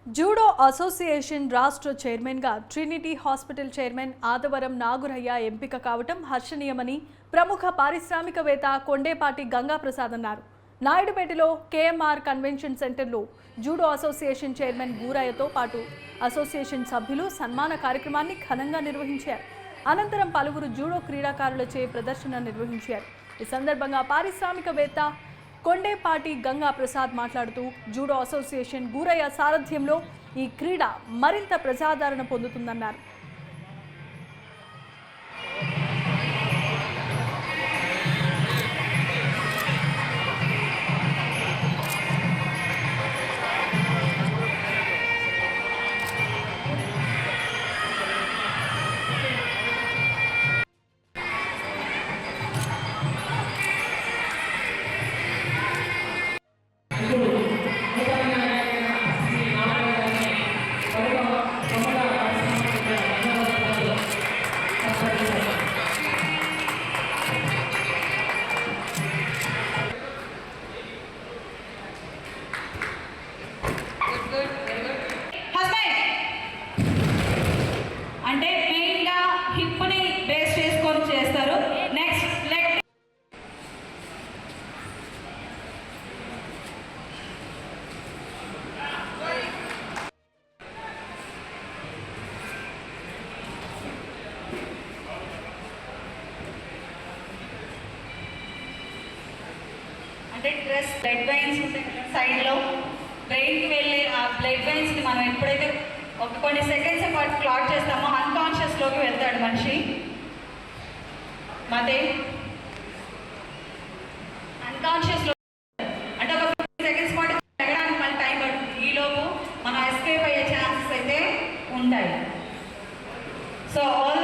Judo association రాష్ట్ర చైర్మన్గా Trinity hospital chairman ఆదవరం నాగురయ్య ఎంపిక కావటం హర్షణీయమని ప్రముఖ పారిశ్రామికవేత్త కొండేపాటి గంగాప్రసాద్ అన్నారు. నాయుడుపేటలో కేఎంఆర్ కన్వెన్షన్ సెంటర్లో జూడో అసోసియేషన్ చైర్మన్ గూరయ్యతో పాటు అసోసియేషన్ సభ్యులు సన్మాన కార్యక్రమాన్ని ఘనంగా నిర్వహించారు. అనంతరం పలువురు జూడో క్రీడాకారులచే ప్రదర్శన నిర్వహించారు. ఈ సందర్భంగా పారిశ్రామికవేత్త కొండేపాటి గంగాప్రసాద్ మాట్లాడుతూ జూడో అసోసియేషన్ గూరయ్య సారథ్యంలో ఈ క్రీడ మరింత ప్రజాదరణ పొందుతుందన్నారు. అంటే మెయిన్గా హిప్ని బేస్ చేసుకొని చేస్తారు. నెక్స్ట్ లెగ్ అంటే డ్రెస్ బ్లడ్ వెయిన్స్ సైడ్లో బ్రెయిన్కి వెళ్ళే ఆ బ్లడ్ వెయిన్స్ని మనం ఎప్పుడైతే ఒక కొన్ని సెకండ్స్ పాటు క్లాట్ చేస్తామో అన్కాన్షియస్లోకి వెళ్తాడు మనిషి. మతే అన్కాన్షియస్లో అంటే ఒక 50 సెకండ్స్ పాటు తగ్గడానికి మళ్ళీ టైం పడుతుంది. ఈలోపు మనం ఎస్కేప్ అయ్యే ఛాన్సెస్ అయితే ఉంటాయి. So all